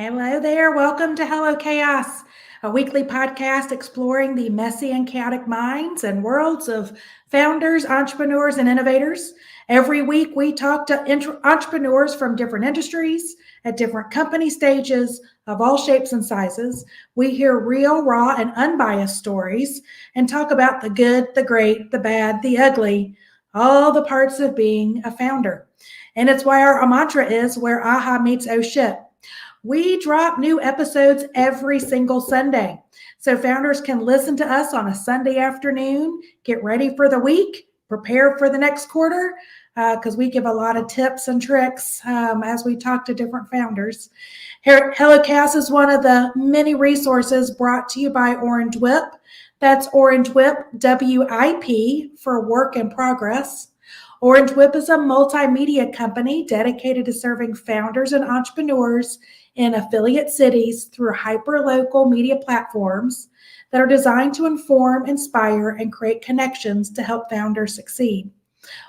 Hello there. Welcome to Hello Chaos, a weekly podcast exploring the messy and chaotic minds and worlds of founders, entrepreneurs, and innovators. Every week, we talk to entrepreneurs from different industries at different company stages of all shapes and sizes. We hear real, raw, and unbiased stories and talk about the good, the great, the bad, the ugly, all the parts of being a founder. And it's why our mantra is where AHA meets O ship. We drop new episodes every single Sunday. So founders can listen to us on a Sunday afternoon, get ready for the week, prepare for the next quarter, because we give a lot of tips and tricks as we talk to different founders. HelloCast is one of the many resources brought to you by Orange WIP. That's Orange WIP, WIP for work in progress. Orange WIP is a multimedia company dedicated to serving founders and entrepreneurs in affiliate cities through hyper-local media platforms that are designed to inform, inspire, and create connections to help founders succeed.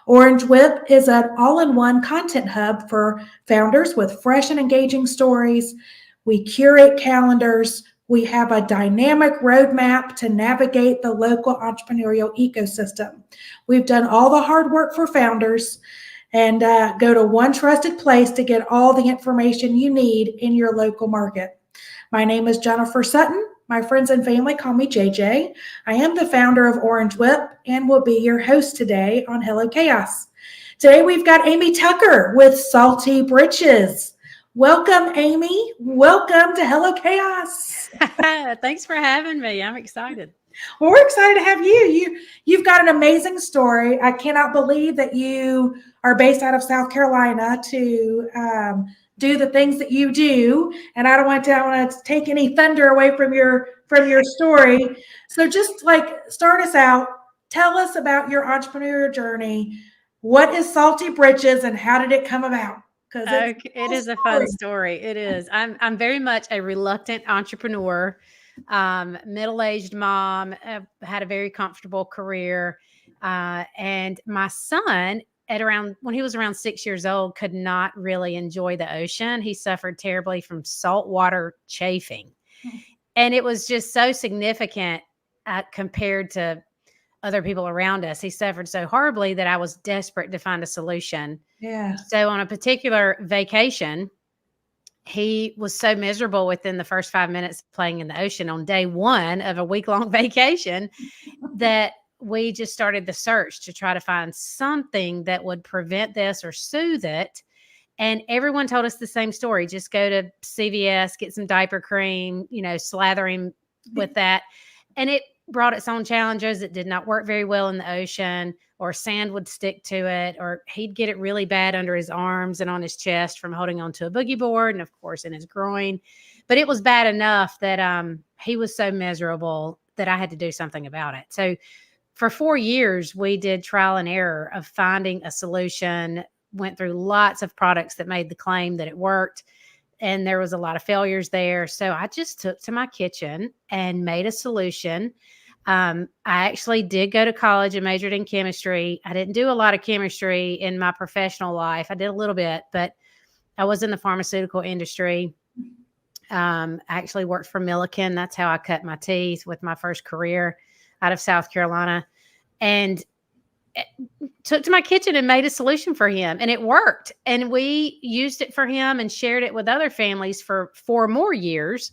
Orange WIP is an all-in-one content hub for founders with fresh and engaging stories. We curate calendars. We have a dynamic roadmap to navigate the local entrepreneurial ecosystem. We've done all the hard work for founders and go to one trusted place to get all the information you need in your local market. My name is Jennifer Sutton. My friends and family call me JJ. I am the founder of Orange WIP and will be your host today on Hello Chaos. Today we've got Amy Tucker with Salty Britches. Welcome, Amy. Welcome to Hello Chaos. Thanks for having me. I'm excited. Well, we're excited to have you. You've got an amazing story. I cannot believe that you are based out of South Carolina to do the things that you do. And I don't want to take any thunder away from your story. So just start us out. Tell us about your entrepreneurial journey. What is Salty Britches and how did it come about? Because it is a fun story. It is. I'm very much a reluctant entrepreneur. Middle-aged mom, had a very comfortable career. And my son when he was around 6 years old, could not really enjoy the ocean. He suffered terribly from saltwater chafing. And it was just so significant compared to other people around us. He suffered so horribly that I was desperate to find a solution. Yeah. So on a particular vacation, he was so miserable within the first 5 minutes of playing in the ocean on day one of a week-long vacation that we just started the search to try to find something that would prevent this or soothe it. And everyone told us the same story. Just go to CVS, get some diaper cream, slather him with that. And it brought its own challenges. It did not work very well in the ocean, or sand would stick to it, or he'd get it really bad under his arms and on his chest from holding onto a boogie board, and of course in his groin. But it was bad enough that he was so miserable that I had to do something about it. So for 4 years, we did trial and error of finding a solution, went through lots of products that made the claim that it worked. And there was a lot of failures there. So I just took to my kitchen and made a solution. I actually did go to college and majored in chemistry. I didn't do a lot of chemistry in my professional life. I did a little bit, but I was in the pharmaceutical industry. I actually worked for Milliken. That's how I cut my teeth with my first career out of South Carolina. And took to my kitchen and made a solution for him, and it worked. And we used it for him and shared it with other families for 4 more years.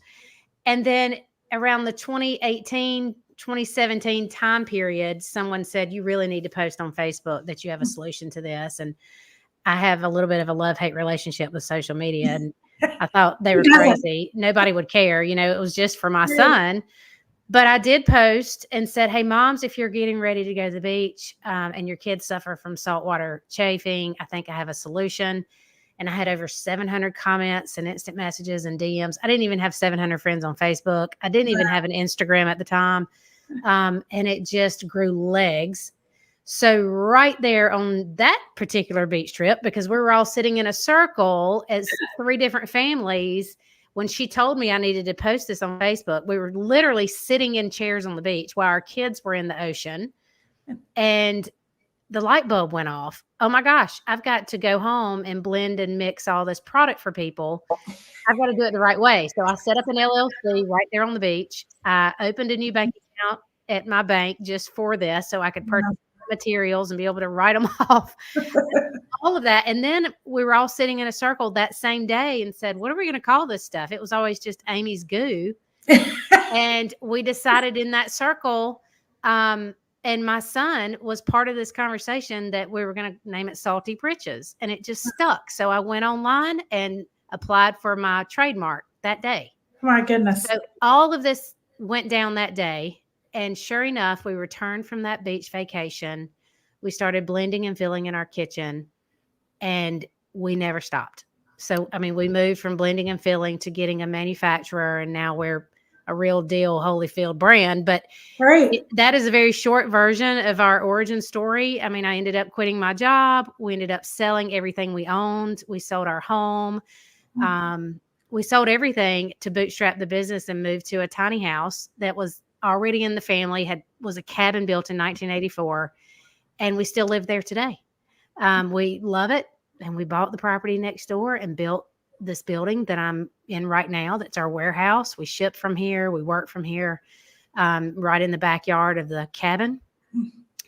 And then around the 2018, 2017 time period, someone said, you really need to post on Facebook that you have a solution to this. And I have a little bit of a love-hate relationship with social media. And I thought they were crazy. Nobody would care. It was just for my son. But I did post and said, hey, moms, if you're getting ready to go to the beach and your kids suffer from saltwater chafing, I think I have a solution. And I had over 700 comments and instant messages and DMs. I didn't even have 700 friends on Facebook. I didn't even have an Instagram at the time. And it just grew legs. So right there on that particular beach trip, because we were all sitting in a circle as 3 different families, when she told me I needed to post this on Facebook, we were literally sitting in chairs on the beach while our kids were in the ocean. And the light bulb went off. Oh my gosh, I've got to go home and blend and mix all this product for people. I've got to do it the right way. So I set up an LLC right there on the beach. I opened a new bank account at my bank just for this so I could purchase materials and be able to write them off. All of that. And then we were all sitting in a circle that same day and said, what are we going to call this stuff? It was always just Amy's Goo. And we decided in that circle, and my son was part of this conversation that we were going to name it Salty Britches. And it just stuck. So I went online and applied for my trademark that day. My goodness. So all of this went down that day. And sure enough, we returned from that beach vacation. We started blending and filling in our kitchen, and we never stopped. So, I mean, we moved from blending and filling to getting a manufacturer, and now we're a real deal Holyfield brand. But that is a very short version of our origin story. I mean, I ended up quitting my job. We ended up selling everything we owned. We sold our home. We sold everything to bootstrap the business and moved to a tiny house that was already in the family, was a cabin built in 1984. And we still live there today. We love it. And we bought the property next door and built this building that I'm in right now. That's our warehouse. We ship from here. We work from here, right in the backyard of the cabin.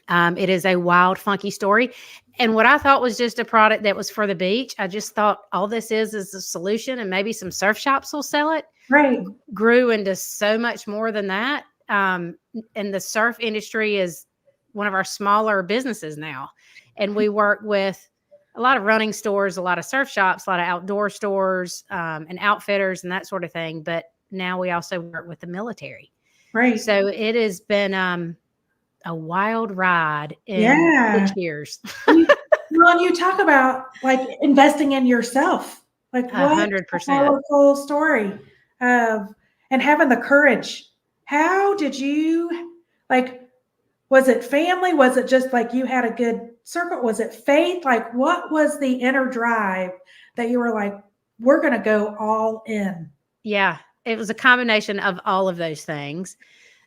It is a wild, funky story. And what I thought was just a product that was for the beach, I just thought all this is a solution, and maybe some surf shops will sell it. Right. Grew into so much more than that. And the surf industry is one of our smaller businesses now. And we work with a lot of running stores, a lot of surf shops, a lot of outdoor stores, and outfitters and that sort of thing. But now we also work with the military. Right. So it has been a wild ride in 6 years. Well, you talk about like investing in yourself, like 100%. Powerful story of, and having the courage. How did you, like, was it family? Was it just like you had a good circle? Was it faith? Like, what was the inner drive that you were like, we're going to go all in? Yeah, it was a combination of all of those things.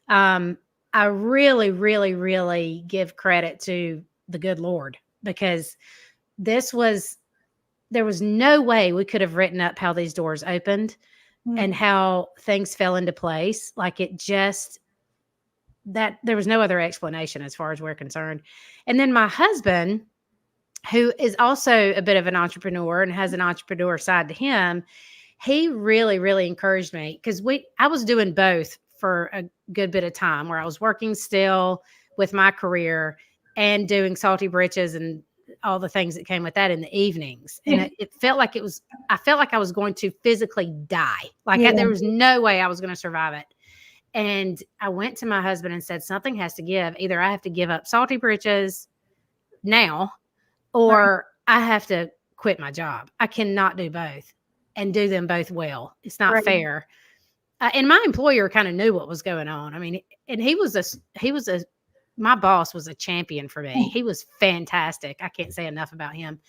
I really, really, really give credit to the good Lord, because there was no way we could have written up how these doors opened and how things fell into place. Like there was no other explanation as far as we're concerned. And then my husband, who is also a bit of an entrepreneur and has an entrepreneur side to him, he really, really encouraged me, because I was doing both for a good bit of time, where I was working still with my career and doing Salty Britches and all the things that came with that in the evenings. And it felt like I felt like I was going to physically die. Like there was no way I was going to survive it. And I went to my husband and said, something has to give. Either I have to give up Salty Britches now, or I have to quit my job. I cannot do both and do them both well. It's not fair. And my employer kind of knew what was going on. I mean, and my boss was a champion for me. He was fantastic. I can't say enough about him.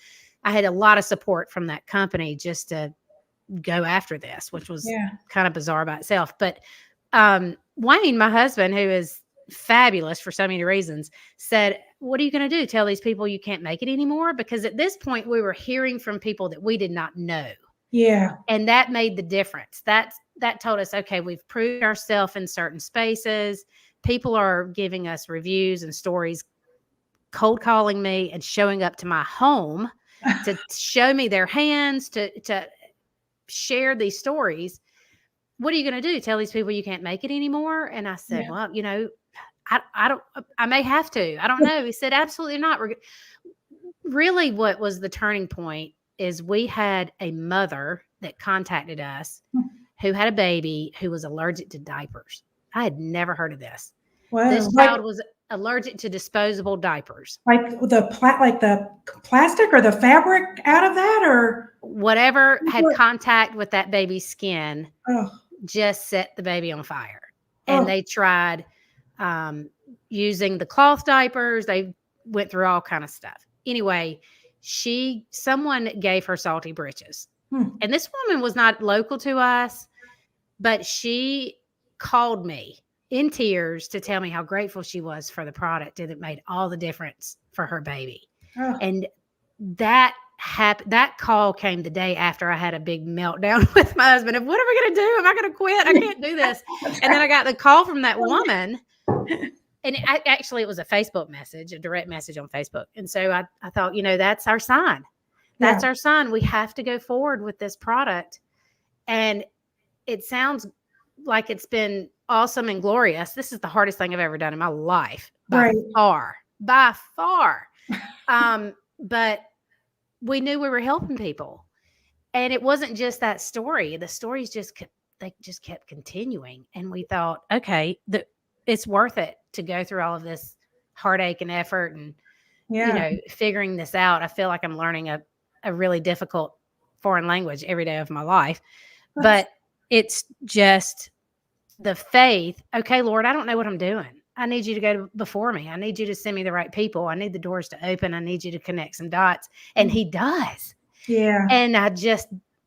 I had a lot of support from that company just to go after this, which was kind of bizarre by itself. But Wayne, my husband, who is fabulous for so many reasons, said, what are you going to do? Tell these people you can't make it anymore? Because at this point we were hearing from people that we did not know. Yeah. And that made the difference. That told us, okay, we've proved ourselves in certain spaces. People are giving us reviews and stories, cold calling me and showing up to my home to show me their hands, to share these stories. What are you going to do? Tell these people you can't make it anymore? And I said, well, I may have to. I don't know. He said, absolutely not. Really, what was the turning point is we had a mother that contacted us who had a baby who was allergic to diapers. I had never heard of this. Wow. This child was allergic to disposable diapers. Like the plastic or the fabric out of that, or whatever had contact with that baby's skin just set the baby on fire. And they tried using the cloth diapers. They went through all kind of stuff. Anyway, someone gave her Salty Britches. And this woman was not local to us, but she called me in tears to tell me how grateful she was for the product and it made all the difference for her baby. Oh. And that call came the day after I had a big meltdown with my husband of what are we going to do? Am I going to quit? I can't do this. And then I got the call from that woman. And it was a Facebook message, a direct message on Facebook. And so I thought, that's our sign. That's our sign. We have to go forward with this product. And it sounds like it's been awesome and glorious. This is the hardest thing I've ever done in my life by far. But we knew we were helping people. And it wasn't just that story. The stories just kept continuing. And we thought, okay, it's worth it to go through all of this heartache and effort and, figuring this out. I feel like I'm learning a really difficult foreign language every day of my life, but it's just the faith. Okay, Lord, I don't know what I'm doing. I need you to go before me. I need you to send me the right people. I need the doors to open. I need you to connect some dots. And he does. Yeah. And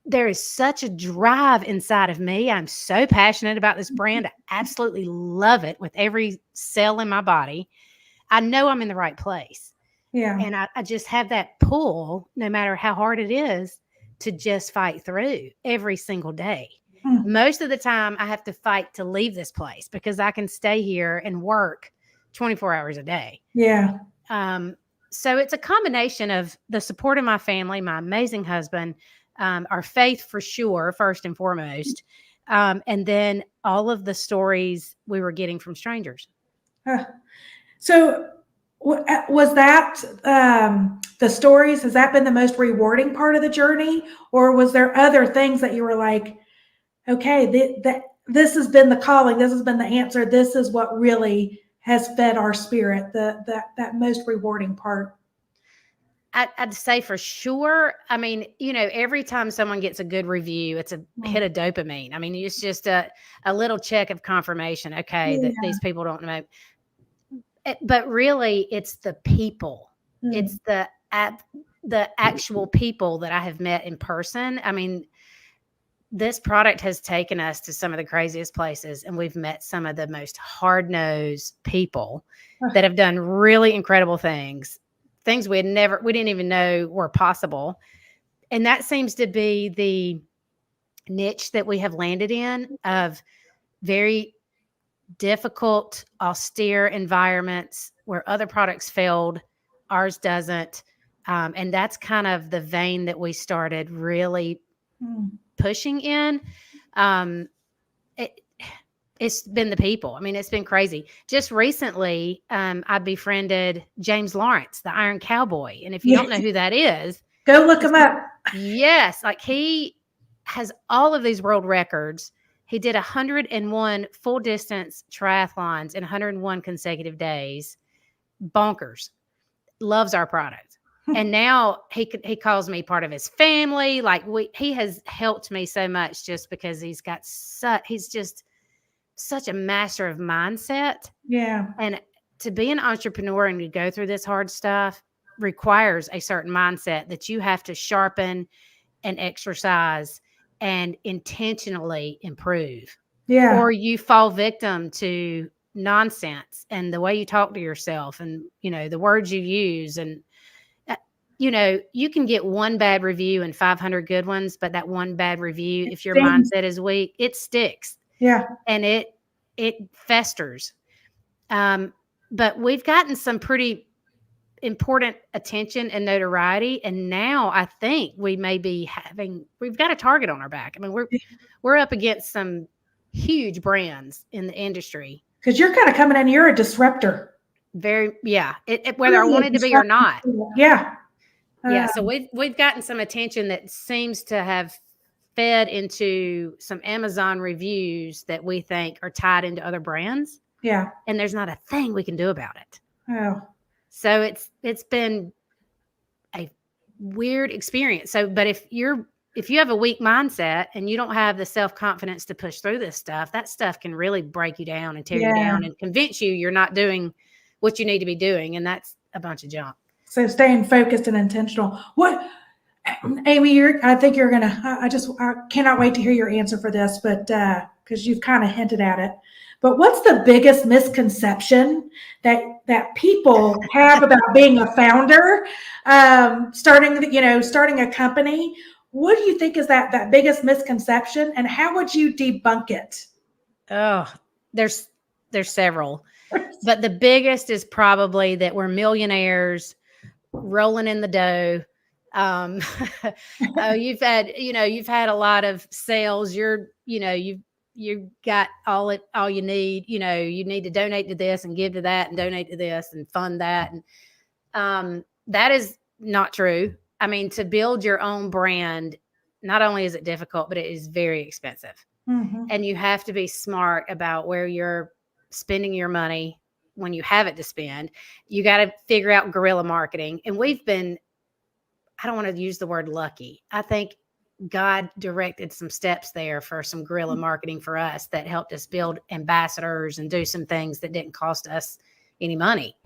there is such a drive inside of me. I'm so passionate about this brand. I absolutely love it with every cell in my body. I know I'm in the right place. Yeah. And I just have that pull, no matter how hard it is, to just fight through every single day. Most of the time I have to fight to leave this place because I can stay here and work 24 hours a day. Yeah. So it's a combination of the support of my family, my amazing husband, our faith for sure, first and foremost, and then all of the stories we were getting from strangers. So was that the stories? Has that been the most rewarding part of the journey? Or was there other things that you were like, okay, this has been the calling. This has been the answer. This is what really has fed our spirit, that most rewarding part. I'd say for sure. I mean, every time someone gets a good review, it's a hit of dopamine. I mean, it's just a little check of confirmation. Okay, that these people don't know. But really, it's the people. It's the actual people that I have met in person. I mean, this product has taken us to some of the craziest places, and we've met some of the most hard-nosed people that have done really incredible things we didn't even know were possible. And that seems to be the niche that we have landed in, of very difficult, austere environments where other products failed, ours doesn't. And that's kind of the vein that we started really pushing in. It's been the people. I mean, it's been crazy. Just recently, I befriended James Lawrence, the Iron Cowboy. And if you don't know who that is, go look him up. Yes. Like, he has all of these world records. He did 101 full distance triathlons in 101 consecutive days. Bonkers. Loves our product. And now he calls me part of his family. Like, he has helped me so much just because he's just such a master of mindset. Yeah. And to be an entrepreneur and to go through this hard stuff requires a certain mindset that you have to sharpen and exercise and intentionally improve. Yeah. Or you fall victim to nonsense and the way you talk to yourself and, the words you use. And, you can get one bad review and 500 good ones, but that one bad review, if your mindset is weak, it sticks. Yeah. And it festers. But we've gotten some pretty important attention and notoriety. And now I think we've got a target on our back. I mean, we're up against some huge brands in the industry. Because you're kind of coming in, you're a disruptor. Whether I wanted to be or not. Yeah. Yeah. So we've gotten some attention that seems to have fed into some Amazon reviews that we think are tied into other brands. Yeah. And there's not a thing we can do about it. Oh. So it's been a weird experience. So, but if you have a weak mindset and you don't have the self-confidence to push through this stuff, that stuff can really break you down and tear you down and convince you're not doing what you need to be doing. And that's a bunch of junk. So staying focused and intentional. Amy, I think you're going to, I cannot wait to hear your answer for this, but, because you've kind of hinted at it. But what's the biggest misconception that people have about being a founder, starting a company? What do you think is that biggest misconception, and how would you debunk it? Oh, there's several, but the biggest is probably that we're millionaires rolling in the dough. Oh, you've had a lot of sales. You've got all you need. You need to donate to this and give to that and donate to this and fund that. And that is not true. I mean, to build your own brand, not only is it difficult, but it is very expensive. Mm-hmm. And you have to be smart about where you're spending your money when you have it to spend. You got to figure out guerrilla marketing. And I don't want to use the word lucky. I think God directed some steps there for some guerrilla marketing for us that helped us build ambassadors and do some things that didn't cost us any money.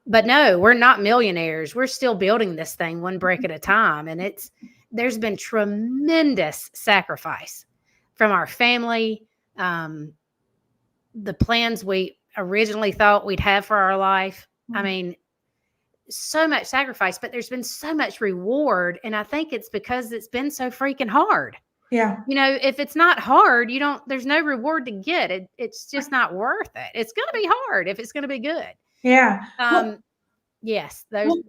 But no, we're not millionaires. We're still building this thing one brick at a time. And there's been tremendous sacrifice from our family. The plans we originally thought we'd have for our life. I mean, so much sacrifice, but there's been so much reward. And I think it's because it's been so freaking hard. Yeah. If it's not hard, there's no reward to get. It's just not worth it. It's going to be hard if it's going to be good. Yeah. Yes,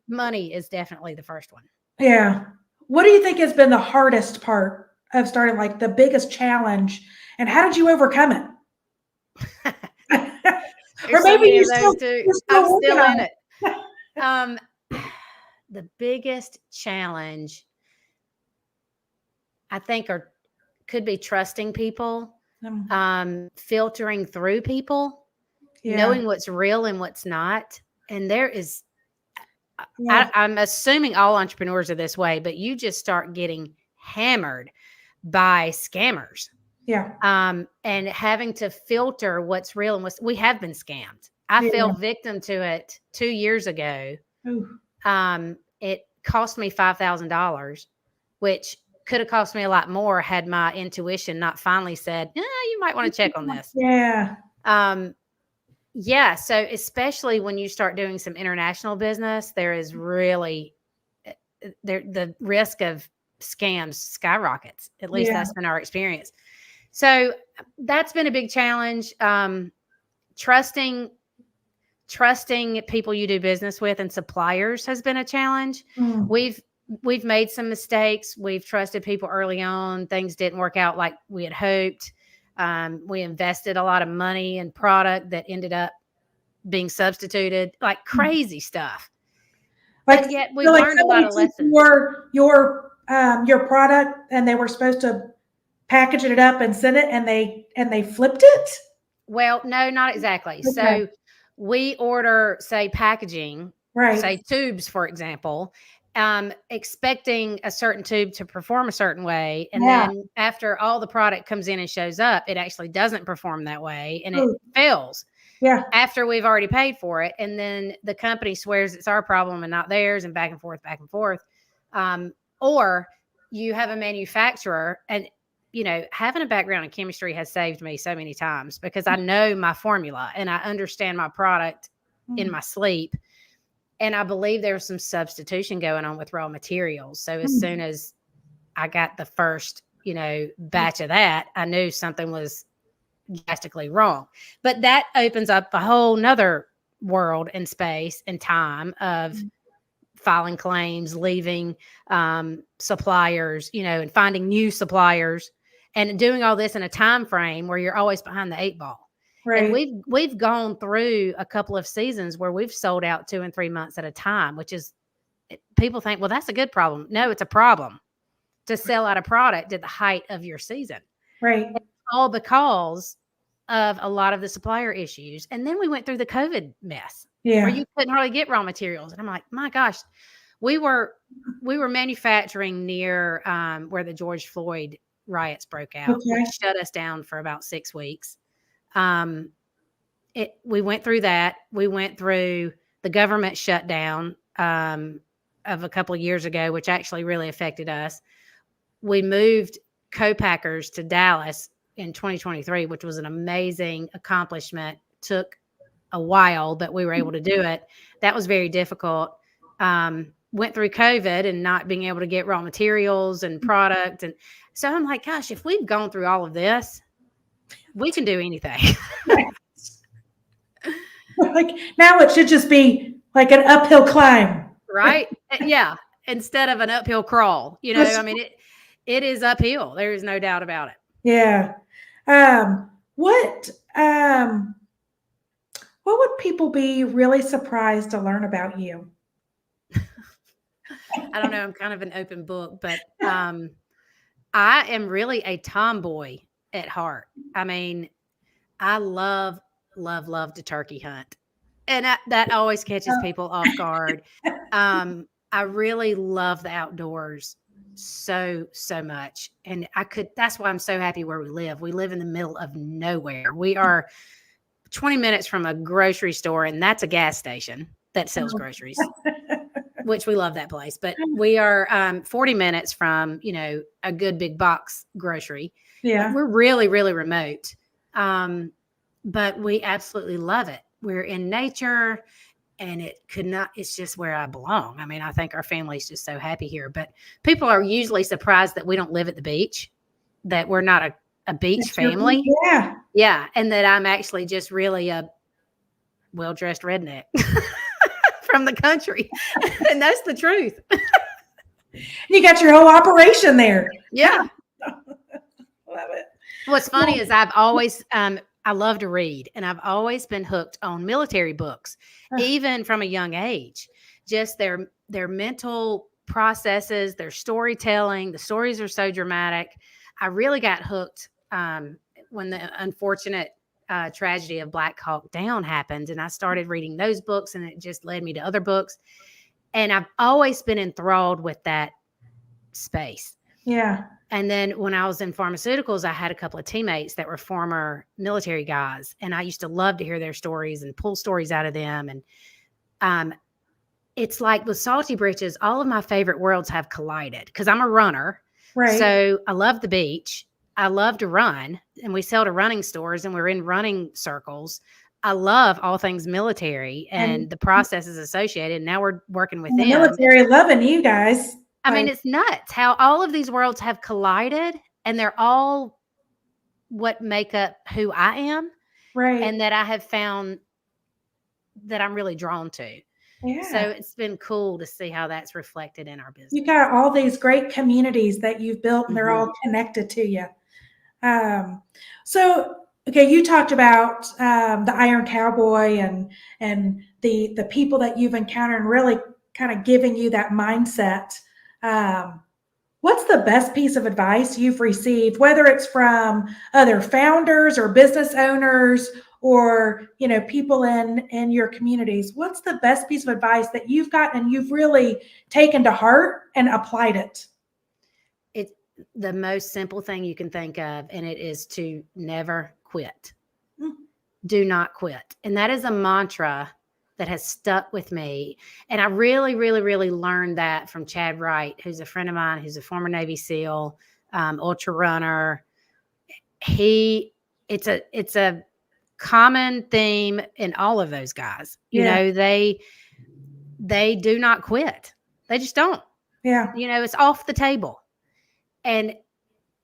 money is definitely the first one. Yeah. What do you think has been the hardest part of starting, like the biggest challenge, and how did you overcome it? Or maybe you're still I'm still in it. The biggest challenge, I think, could be trusting people, filtering through people, knowing what's real and what's not. And there is, I'm assuming all entrepreneurs are this way, but you just start getting hammered by scammers. Yeah. And having to filter what's real and we have been scammed. I fell victim to it 2 years ago. Ooh. It cost me $5,000, which could have cost me a lot more had my intuition not finally said, you might want to check on this. Yeah. Yeah. So especially when you start doing some international business, there is really the risk of scams skyrockets. At least that's been our experience. So that's been a big challenge. Trusting people you do business with and suppliers has been a challenge. We've made some mistakes. We've trusted people early on. Things didn't work out like we had hoped. We invested a lot of money in product that ended up being substituted, like crazy stuff. But yet we learned a lot of lessons. Your product, and they were supposed to package it up and send it, and they flipped it? Well, no, not exactly. Okay. So we order, say, packaging, say tubes, for example, expecting a certain tube to perform a certain way. And then after all the product comes in and shows up, it actually doesn't perform that way and it fails. Yeah. After we've already paid for it. And then the company swears it's our problem and not theirs, and back and forth. Or you have a manufacturer, and having a background in chemistry has saved me so many times because I know my formula and I understand my product in my sleep. And I believe there was some substitution going on with raw materials. So as soon as I got the first, batch of that, I knew something was drastically wrong. But that opens up a whole nother world and space and time of filing claims, leaving suppliers, and finding new suppliers, and doing all this in a time frame where you're always behind the 8 ball. Right. And we've gone through a couple of seasons where we've sold out 2 and 3 months at a time, which is, people think, well, that's a good problem. No, it's a problem to sell out a product at the height of your season. Right. It's all because of a lot of the supplier issues. And then we went through the COVID mess where you couldn't hardly get raw materials. And I'm like, my gosh, we were manufacturing near where the George Floyd riots broke out, which shut us down for about 6 weeks. We went through that. We went through the government shutdown of a couple of years ago, which actually really affected us. We moved co-packers to Dallas in 2023, which was an amazing accomplishment. Took a while, but we were able to do it. That was very difficult. Went through COVID and not being able to get raw materials and product. And so I'm like, gosh, if we've gone through all of this, we can do anything. Like now it should just be like an uphill climb. Right? Yeah. Instead of an uphill crawl, I mean, it is uphill. There is no doubt about it. Yeah. What would people be really surprised to learn about you? I don't know. I'm kind of an open book, but I am really a tomboy at heart. I mean, I love to turkey hunt. And that always catches people off guard. I really love the outdoors so much. And that's why I'm so happy where we live. We live in the middle of nowhere. We are 20 minutes from a grocery store, and that's a gas station that sells groceries, which we love that place. But we are 40 minutes from, a good big box grocery. Yeah. We're really, really remote. But we absolutely love it. We're in nature, and it's just where I belong. I mean, I think our family's just so happy here, but people are usually surprised that we don't live at the beach, that we're not a beach family. Yeah. Yeah. And that I'm actually just really a well-dressed redneck from the country. And that's the truth. You got your whole operation there. Yeah. Love it. What's funny is I've always, I love to read, and I've always been hooked on military books, even from a young age. Just their mental processes, their storytelling. The stories are so dramatic. I really got hooked when the unfortunate tragedy of Black Hawk Down happened, and I started reading those books, and it just led me to other books. And I've always been enthralled with that space. Yeah. And then when I was in pharmaceuticals, I had a couple of teammates that were former military guys, and I used to love to hear their stories and pull stories out of them. And it's like with Salty Britches, all of my favorite worlds have collided because I'm a runner. Right. So I love the beach. I love to run, and we sell to running stores, and we're in running circles. I love all things military and the processes associated. Now we're working with them. The military loving you guys. I mean, it's nuts how all of these worlds have collided, and they're all what make up who I am. Right. And that I have found that I'm really drawn to. Yeah. So it's been cool to see how that's reflected in our business. You got all these great communities that you've built, and they're all connected to you. So, okay, you talked about the Iron Cowboy and the people that you've encountered, and really kind of giving you that mindset. What's the best piece of advice you've received, whether it's from other founders or business owners or, people in your communities? What's the best piece of advice that you've gotten and you've really taken to heart and applied it? It's the most simple thing you can think of, and it is to never quit. Do not quit. And that is a mantra that has stuck with me. And I really, really, really learned that from Chad Wright, who's a friend of mine, who's a former Navy SEAL, ultra runner. It's a common theme in all of those guys. They do not quit. They just don't. Yeah. It's off the table. And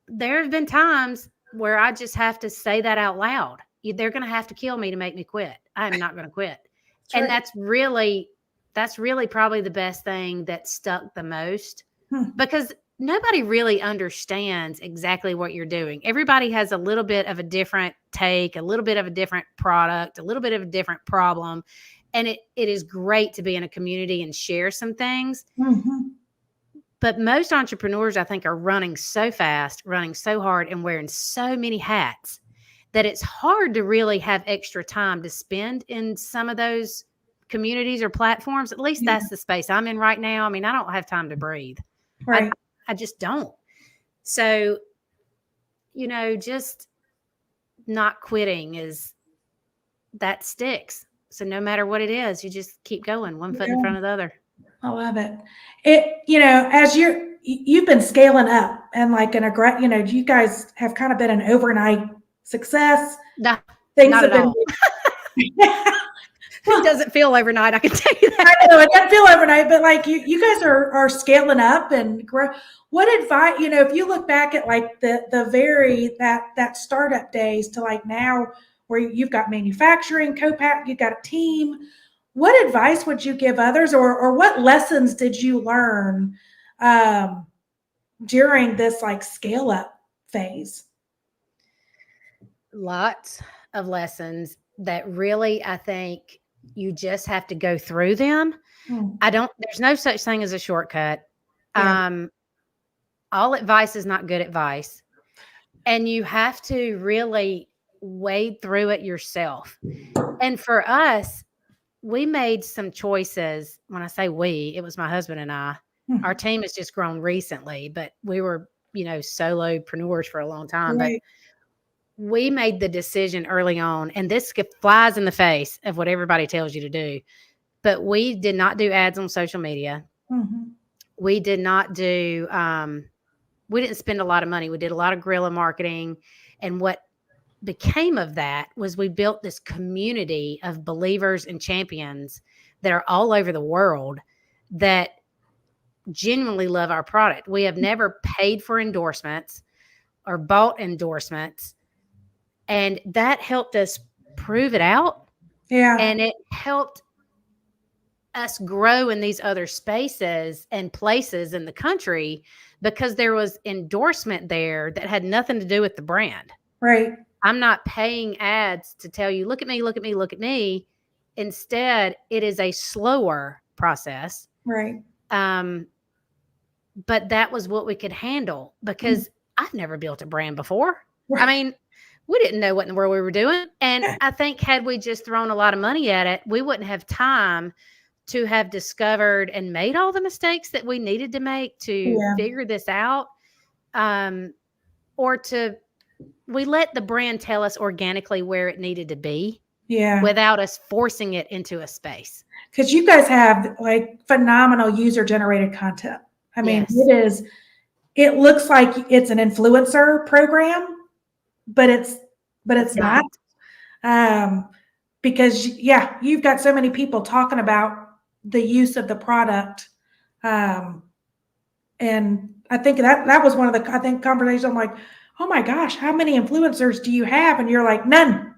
there have been times where I just have to say that out loud. They're going to have to kill me to make me quit. I'm not going to quit. And that's really probably the best thing that stuck the most, because nobody really understands exactly what you're doing. Everybody has a little bit of a different take, a little bit of a different product, a little bit of a different problem. And it is great to be in a community and share some things. But most entrepreneurs, I think, are running so fast, running so hard, and wearing so many hats that it's hard to really have extra time to spend in some of those communities or platforms. At least that's the space I'm in right now. I mean, I don't have time to breathe. Right. I just don't. So, just not quitting that sticks. So no matter what it is, you just keep going, one foot in front of the other. I love it. As you've been scaling up and like you guys have kind of been an overnight success. No, Things not have at been all. It doesn't feel overnight, I can tell you that. I know it doesn't feel overnight, but like you guys are scaling up and grow. What advice, if you look back at like that startup days to like now where you've got manufacturing, co-pack, you've got a team, what advice would you give others, or what lessons did you learn during this like scale up phase? Lots of lessons that really, I think you just have to go through them. There's no such thing as a shortcut. Yeah. All advice is not good advice. And you have to really wade through it yourself. And for us, we made some choices. When I say we, it was my husband and I. Our team has just grown recently, but we were, solopreneurs for a long time. Right. But we made the decision early on, and this flies in the face of what everybody tells you to do. But we did not do ads on social media. We did not do, we didn't spend a lot of money. We did a lot of guerrilla marketing. And what became of that was we built this community of believers and champions that are all over the world that genuinely love our product. We have never paid for endorsements or bought endorsements. And that helped us prove it out. Yeah. And it helped us grow in these other spaces and places in the country because there was endorsement there that had nothing to do with the brand. Right. I'm not paying ads to tell you, look at me, look at me, look at me. Instead, it is a slower process. Right. But that was what we could handle because I've never built a brand before. Right. I mean, we didn't know what in the world we were doing. And I think had we just thrown a lot of money at it, we wouldn't have time to have discovered and made all the mistakes that we needed to make to figure this out. We let the brand tell us organically where it needed to be without us forcing it into a space. Because you guys have like phenomenal user generated content. I mean, it looks like it's an influencer program, but it's not. Because you've got so many people talking about the use of the product. And I think that was one of the conversations. I'm like, oh my gosh, how many influencers do you have? And you're like, none.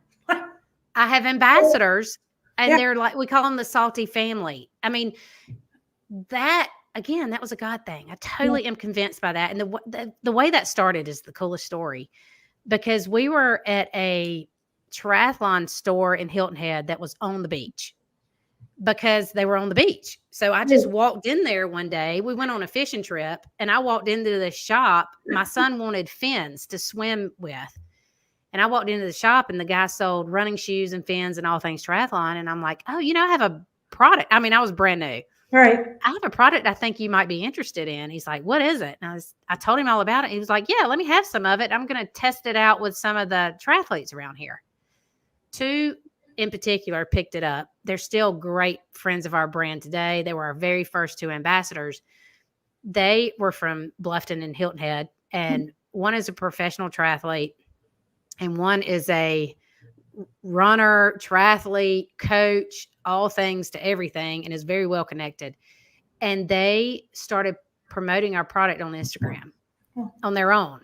I have ambassadors, and they're like, we call them the salty family. I mean, that was a God thing. I totally am convinced by that. And the way that started is the coolest story, because we were at a triathlon store in Hilton Head that was on the beach because they were on the beach. So I just walked in there one day. We went on a fishing trip, and I walked into the shop. My son wanted fins to swim with. And I walked into the shop, and the guy sold running shoes and fins and all things triathlon. And I'm like, oh, I have a product. I mean, I was brand new. Right. I have a product I think you might be interested in. He's like, what is it? And I told him all about it. He was like, yeah, let me have some of it. I'm going to test it out with some of the triathletes around here. 2 in particular picked it up. They're still great friends of our brand today. They were our very first 2 ambassadors. They were from Bluffton and Hilton Head. And one is a professional triathlete, and one is a runner, triathlete, coach, all things to everything, and is very well connected. And they started promoting our product on Instagram on their own,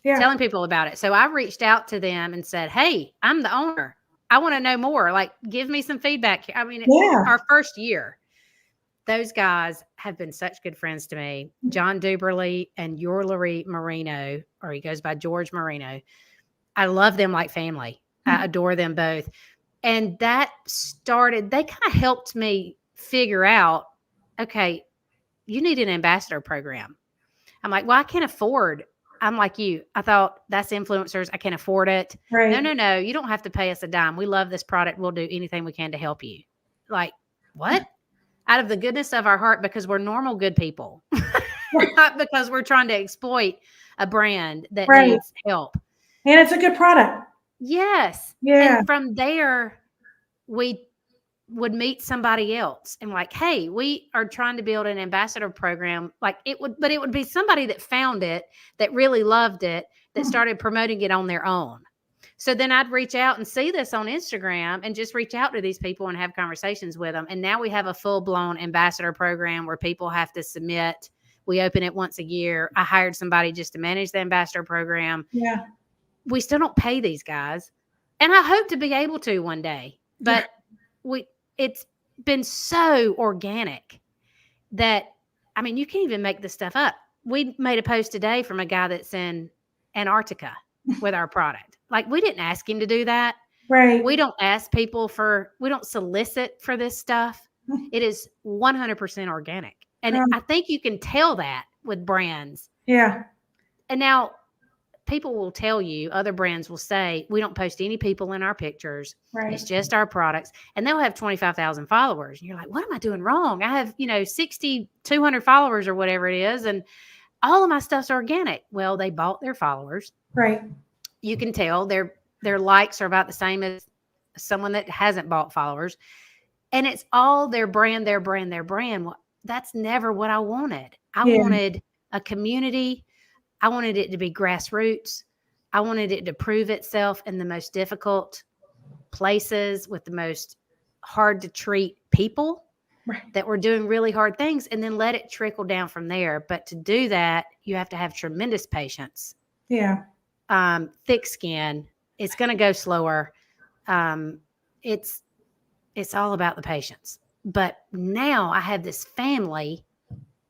telling people about it. So I reached out to them and said, hey, I'm the owner. I want to know more. Like, give me some feedback. I mean, our first year, those guys have been such good friends to me. John Duberly and Yorlery Marino, or he goes by George Marino. I love them like family. I adore them both. And they kind of helped me figure out, okay, you need an ambassador program. I'm like, well, I can't afford. I'm like you. I thought that's influencers. I can't afford it. Right. No. You don't have to pay us a dime. We love this product. We'll do anything we can to help you. Like, what? Out of the goodness of our heart, because we're normal, good people. Not because we're trying to exploit a brand that needs help. And it's a good product. Yes. Yeah. And from there, we would meet somebody else and like, hey, we are trying to build an ambassador program. Like it would be somebody that found it, that really loved it, that started promoting it on their own. So then I'd reach out and see this on Instagram and just reach out to these people and have conversations with them. And now we have a full-blown ambassador program where people have to submit. We open it once a year. I hired somebody just to manage the ambassador program. Yeah. We still don't pay these guys. And I hope to be able to one day. But it's been so organic that, I mean, you can't even make this stuff up. We made a post today from a guy that's in Antarctica with our product. Like, we didn't ask him to do that. Right. We don't ask people we don't solicit for this stuff. It is 100% organic. And I think you can tell that with brands. Yeah. And now people will tell you, other brands will say, we don't post any people in our pictures. Right. It's just our products. And they'll have 25,000 followers. And you're like, what am I doing wrong? I have, 200 followers or whatever it is. And all of my stuff's organic. Well, they bought their followers. Right. You can tell their likes are about the same as someone that hasn't bought followers. And it's all their brand, their brand, their brand. Well, that's never what I wanted. I wanted a community. I wanted it to be grassroots. I wanted it to prove itself in the most difficult places with the most hard to treat people that were doing really hard things, and then let it trickle down from there. But to do that, you have to have tremendous patience. Yeah. Thick skin. It's going to go slower. It's all about the patience. But now I have this family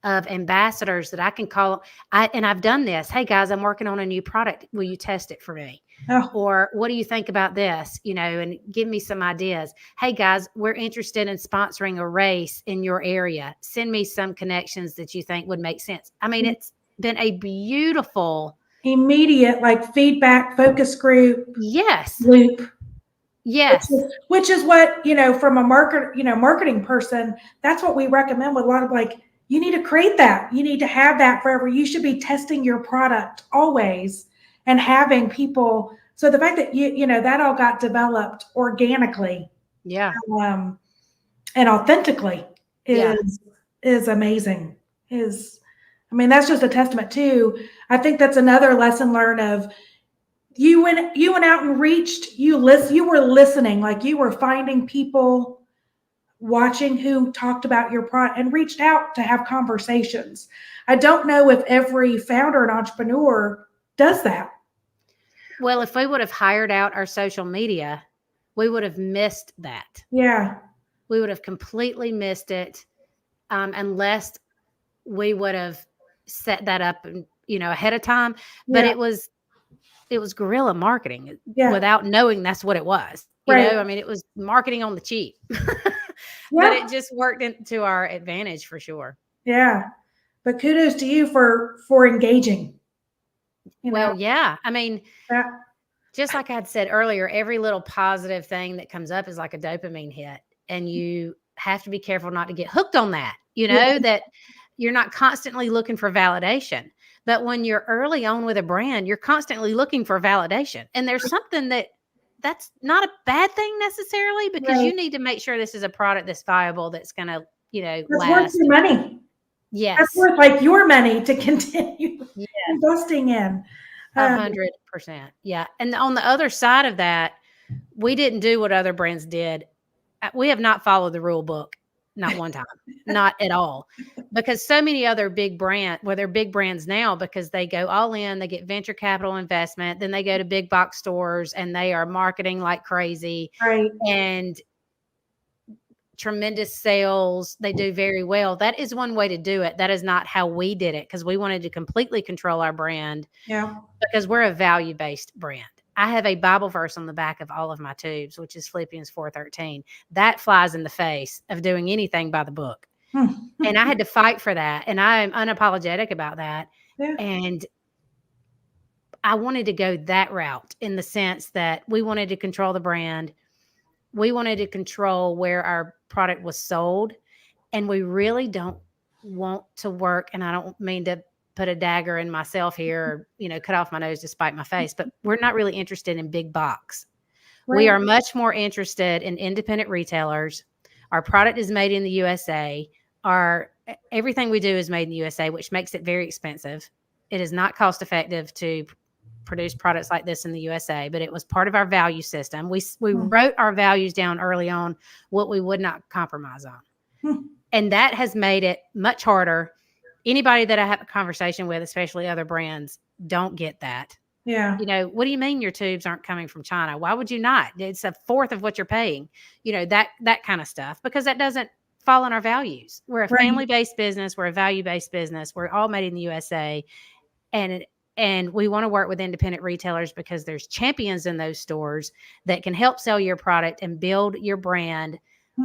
of ambassadors that I can call. And I've done this. Hey guys, I'm working on a new product. Will you test it for me? Oh. Or what do you think about this? And give me some ideas. Hey guys, we're interested in sponsoring a race in your area. Send me some connections that you think would make sense. I mean, it's been a beautiful, immediate, like, feedback focus group. Yes. Loop. Yes. Which is what, from a marketing person, that's what we recommend with a lot of, like, you need to create that. You need to have that forever. You should be testing your product always and having people. So the fact that that all got developed organically, and authentically is amazing. That's just a testament too. I think that's another lesson learned of you went out and reached, you were listening, like you were finding people, watching who talked about your product and reached out to have conversations. I don't know if every founder and entrepreneur does that. Well, if we would have hired out our social media, we would have missed that. Yeah. We would have completely missed it, unless we would have set that up, ahead of time. But it was guerrilla marketing without knowing that's what it was. It was marketing on the cheap. But it just worked into our advantage for sure. Yeah. But kudos to you for engaging. Well, yeah. Just like I'd said earlier, every little positive thing that comes up is like a dopamine hit. And you have to be careful not to get hooked on that, that you're not constantly looking for validation. But when you're early on with a brand, you're constantly looking for validation. And there's something that's not a bad thing necessarily, because you need to make sure this is a product that's viable, that's going to, it's last. worth your money. Yes. That's worth, like, your money to continue investing in. 100%. Yeah. And on the other side of that, we didn't do what other brands did. We have not followed the rule book. Not one time, not at all. Because so many other big brands, well, they're big brands now because they go all in, they get venture capital investment, then they go to big box stores and they are marketing like crazy. Right. And tremendous sales. They do very well. That is one way to do it. That is not how we did it, because we wanted to completely control our brand. Yeah. Because we're a value-based brand. I have a Bible verse on the back of all of my tubes, which is Philippians 4:13. That flies in the face of doing anything by the book. And I had to fight for that. And I am unapologetic about that. Yeah. And I wanted to go that route, in the sense that we wanted to control the brand. We wanted to control where our product was sold. And we really don't want to work. And I don't mean to put a dagger in myself here, or, cut off my nose to spite my face, but we're not really interested in big box. Right. We are much more interested in independent retailers Our product is made in the USA. Everything we do is made in the USA, which makes it very expensive. It is not cost effective to produce products like this in the USA, but it was part of our value system. We wrote our values down early on, what we would not compromise on. And that has made it much harder. Anybody that I have a conversation with, especially other brands, don't get that. Yeah. What do you mean your tubes aren't coming from China? Why would you not? It's a fourth of what you're paying, that kind of stuff, because that doesn't fall in our values. We're a family-based business. We're a value-based business. We're all made in the USA. And we want to work with independent retailers because there's champions in those stores that can help sell your product and build your brand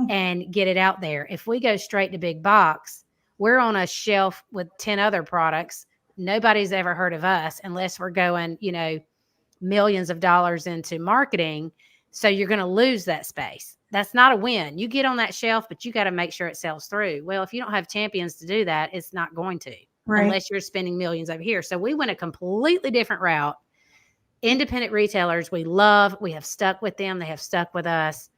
and get it out there. If we go straight to big box, we're on a shelf with 10 other products. Nobody's ever heard of us unless we're going, millions of dollars into marketing. So you're going to lose that space. That's not a win. You get on that shelf, but you got to make sure it sells through. Well, if you don't have champions to do that, it's not going to. Unless you're spending millions over here. So we went a completely different route. Independent retailers, we have stuck with them. They have stuck with us.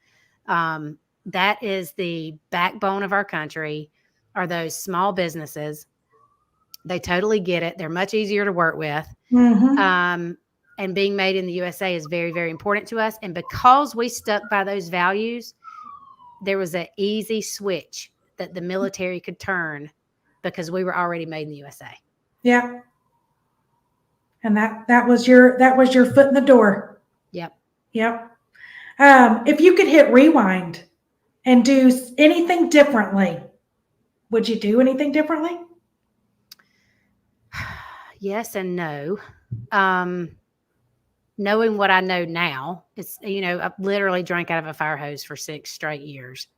That is the backbone of our country, are those small businesses. They totally get it. They're much easier to work with. And being made in the USA is very, very important to us. And because we stuck by those values, there was an easy switch that the military could turn, because we were already made in the USA. Yeah. And that was your foot in the door. Yep. If you could hit rewind and do anything differently, would you do anything differently? Yes and no. Knowing what I know now, it's, I've literally drank out of a fire hose for 6 straight years.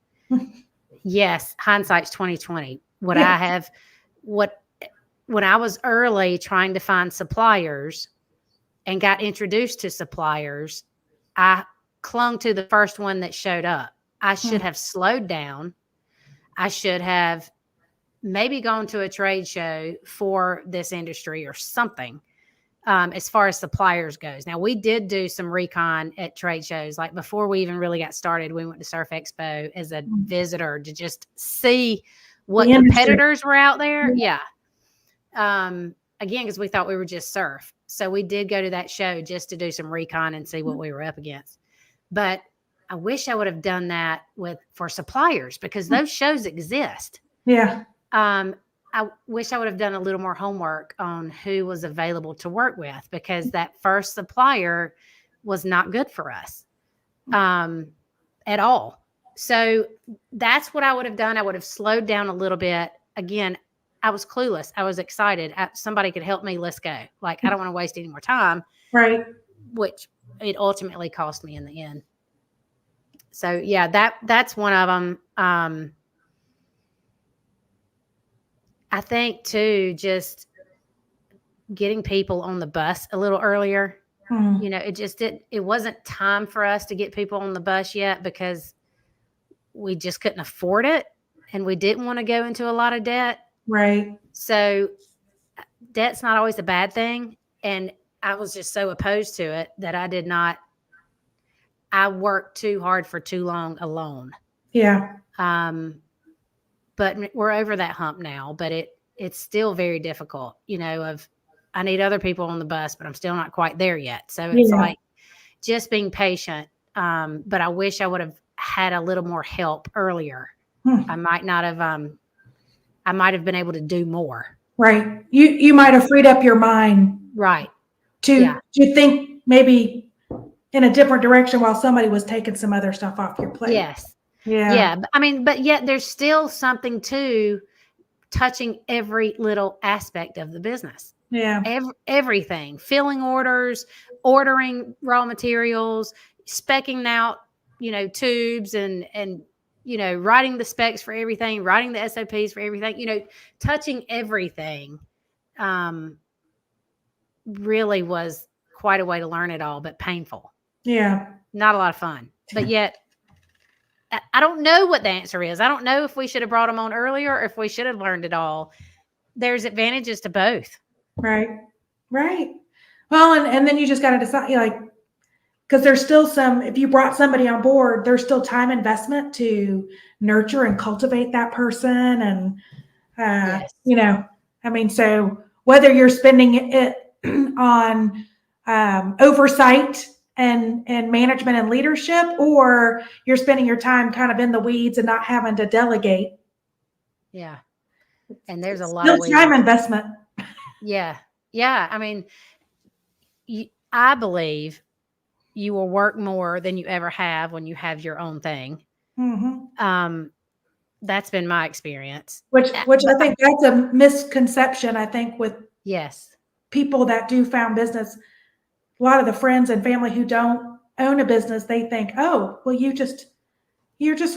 Yes. Hindsight's 2020. When I was early trying to find suppliers and got introduced to suppliers, I clung to the first one that showed up. I should have slowed down. I should have maybe gone to a trade show for this industry or something, as far as suppliers goes. Now, we did do some recon at trade shows. Like before we even really got started, we went to Surf Expo as a visitor to just see what competitors were out there. Yeah. Again, because we thought we were just surf. So we did go to that show just to do some recon and see what we were up against. But I wish I would have done that for suppliers, because those shows exist. Yeah. I wish I would have done a little more homework on who was available to work with, because that first supplier was not good for us at all. So that's what I would have done. I would have slowed down a little bit. Again, I was clueless. I was excited. Somebody could help me. Let's go. Like, I don't want to waste any more time. Right. Which it ultimately cost me in the end. So yeah, that's one of them. I think too, just getting people on the bus a little earlier. It wasn't time for us to get people on the bus yet, because we just couldn't afford it, and we didn't want to go into a lot of debt. Right. So debt's not always a bad thing. And I was just so opposed to it that I worked too hard for too long alone. Yeah. But we're over that hump now, but it's still very difficult, I need other people on the bus, but I'm still not quite there yet. So it's like just being patient. But I wish I would have had a little more help earlier. I might have been able to do more. Right. You might have freed up your mind. Right. To think maybe in a different direction while somebody was taking some other stuff off your plate. Yes. Yeah. Yeah. But yet there's still something to touching every little aspect of the business. Yeah. Everything, filling orders, ordering raw materials, speccing out, tubes and writing the specs for everything, writing the SOPs for everything, touching everything, really was quite a way to learn it all, but painful. Yeah. Not a lot of fun, but yet I don't know what the answer is. I don't know if we should have brought them on earlier or if we should have learned it all. There's advantages to both. Right. Right. Well, and then you just got to decide, because there's still some, if you brought somebody on board, there's still time investment to nurture and cultivate that person. And, Yes. I mean, so whether you're spending it on oversight and management and leadership, or you're spending your time kind of in the weeds and not having to delegate. Yeah. And there's a lot Still of weeds. time investment. Yeah. Yeah. I mean, I believe you will work more than you ever have when you have your own thing. Mm-hmm. That's been my experience. Which I think that's a misconception, I think, with yes, people that do found business. A lot of the friends and family who don't own a business, they think, oh, well, you're just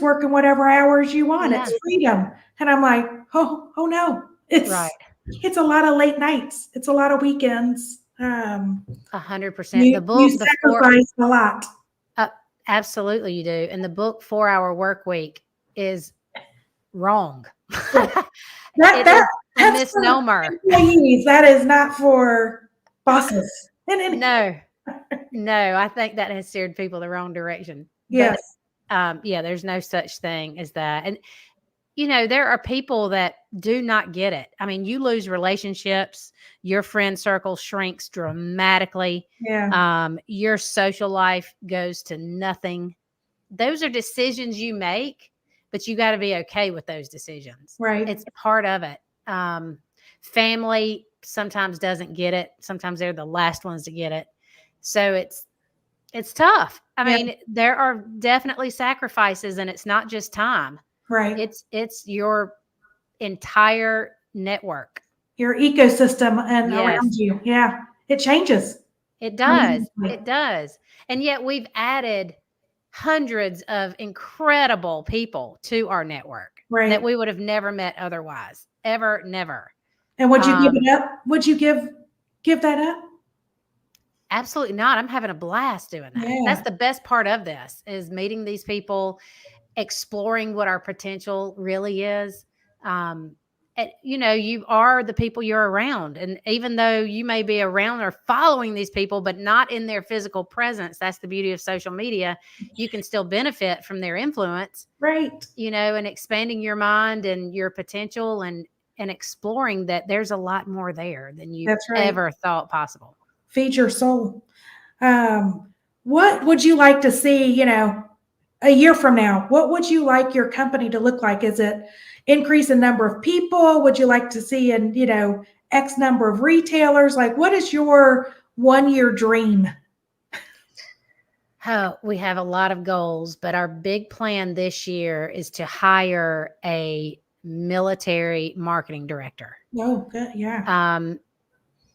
working whatever hours you want. yeah, It's freedom. And I'm like, oh no, right. it's a lot of late nights. It's a lot of weekends. 100%. The book, you sacrifice a lot. Absolutely, you do. And the book 4-Hour Work Week is wrong. That's a misnomer. Employees. That is not for bosses. No, I think that has steered people the wrong direction. Yes. But, there's no such thing as that. And, there are people that do not get it. I mean, you lose relationships, your friend circle shrinks dramatically. Yeah. Your social life goes to nothing. Those are decisions you make, but you got to be okay with those decisions. Right. It's part of it. Family sometimes doesn't get it. Sometimes they're the last ones to get it. So it's tough. I mean, there are definitely sacrifices, and it's not just time. Right. It's your entire network, your ecosystem and around you. Yeah. It changes. It does. It does. And yet we've added hundreds of incredible people to our network that we would have never met otherwise. Ever, never. And would you give it up? Would you give that up? Absolutely not. I'm having a blast doing that. Yeah. That's the best part of this, is meeting these people, exploring what our potential really is. You are the people you're around. And even though you may be around or following these people, but not in their physical presence, that's the beauty of social media. You can still benefit from their influence. Right. And expanding your mind and your potential and exploring that there's a lot more there than you ever thought possible. Feed your soul. What would you like to see, a year from now? What would you like your company to look like? Is it increase in number of people? Would you like to see X number of retailers? Like, what is your 1-year dream? Oh, we have a lot of goals, but our big plan this year is to hire a military marketing director. Oh, good. Yeah.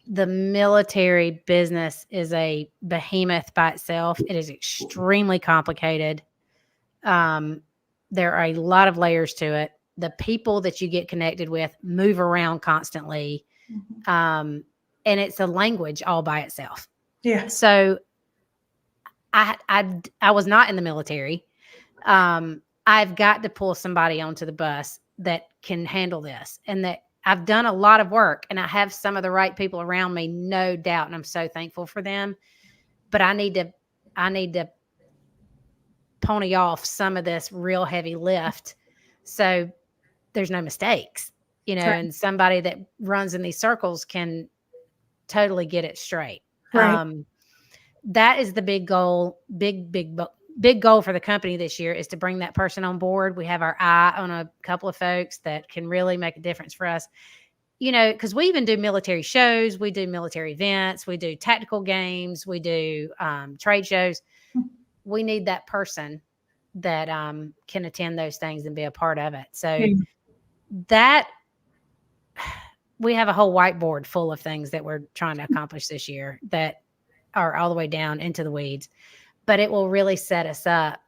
The military business is a behemoth by itself. It is extremely complicated. There are a lot of layers to it. The people that you get connected with move around constantly. Mm-hmm. And it's a language all by itself. Yeah. So I was not in the military. I've got to pull somebody onto the bus that can handle this, and that I've done a lot of work, and I have some of the right people around me, no doubt. And I'm so thankful for them, but I need to pony off some of this real heavy lift. So there's no mistakes, and somebody that runs in these circles can totally get it straight. Right. That is the big goal, big goal for the company this year, is to bring that person on board. We have our eye on a couple of folks that can really make a difference for us, because we even do military shows, we do military events, we do tactical games, we do trade shows. We need that person that can attend those things and be a part of it. So that we have a whole whiteboard full of things that we're trying to accomplish this year that are all the way down into the weeds, but it will really set us up.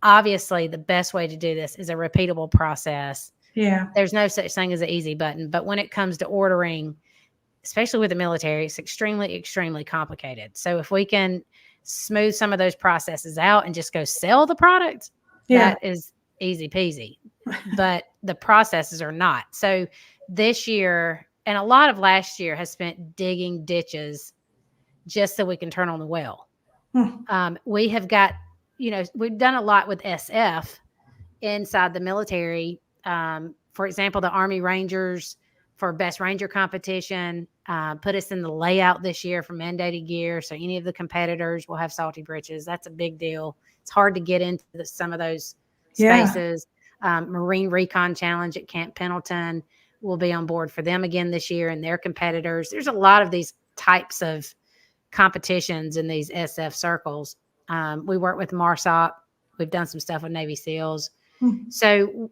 Obviously, the best way to do this is a repeatable process. Yeah. There's no such thing as an easy button, but when it comes to ordering, especially with the military, it's extremely, extremely complicated. So if we can smooth some of those processes out and just go sell the product, that is easy peasy, but the processes are not. So this year, and a lot of last year, has spent digging ditches just so we can turn on the well. We have got, we've done a lot with SF inside the military. For example, the Army Rangers for Best Ranger competition put us in the layout this year for mandated gear. So any of the competitors will have salty britches. That's a big deal. It's hard to get into some of those spaces. Marine Recon Challenge at Camp Pendleton will be on board for them again this year and their competitors. There's a lot of these types of competitions in these SF circles. We work with MARSOC. We've done some stuff with Navy SEALs. So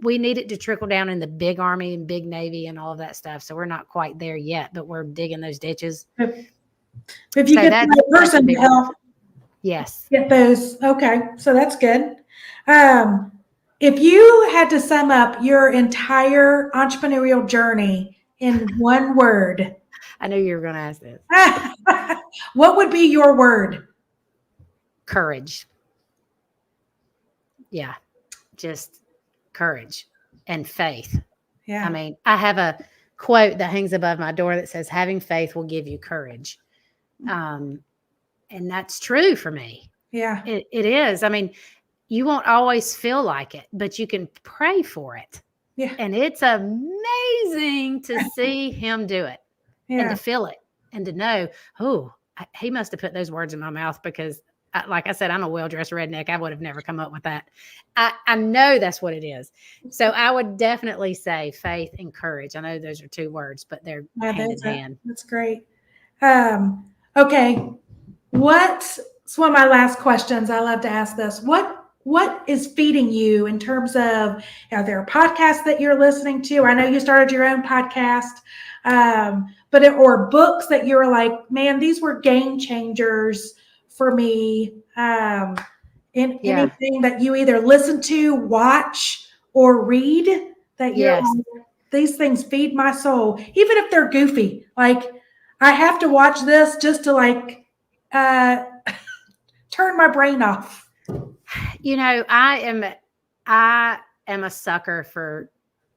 we need it to trickle down in the big Army and big Navy and all of that stuff. So we're not quite there yet, but we're digging those ditches. If you get the right person to help, yes, get those. Okay, so that's good. If you had to sum up your entire entrepreneurial journey in one word, I knew you were going to ask this. What would be your word? Courage. Yeah, just courage and faith. Yeah. I mean, I have a quote that hangs above my door that says, having faith will give you courage. And that's true for me. Yeah. It is. I mean, you won't always feel like it, but you can pray for it. Yeah. And it's amazing to see him do it and to feel it and to know, he must have put those words in my mouth because, like I said, I'm a well-dressed redneck. I would have never come up with that. I know that's what it is. So I would definitely say faith and courage. I know those are two words, but they're hand in hand. That's great. Okay. It's one of my last questions. I love to ask this. What is feeding you in terms of, are there podcasts that you're listening to? I know you started your own podcast, or books that you're like, man, these were game changers for me. Anything that you either listen to, watch, or read that you're like, these things feed my soul, even if they're goofy. Like, I have to watch this just to turn my brain off. I am a sucker for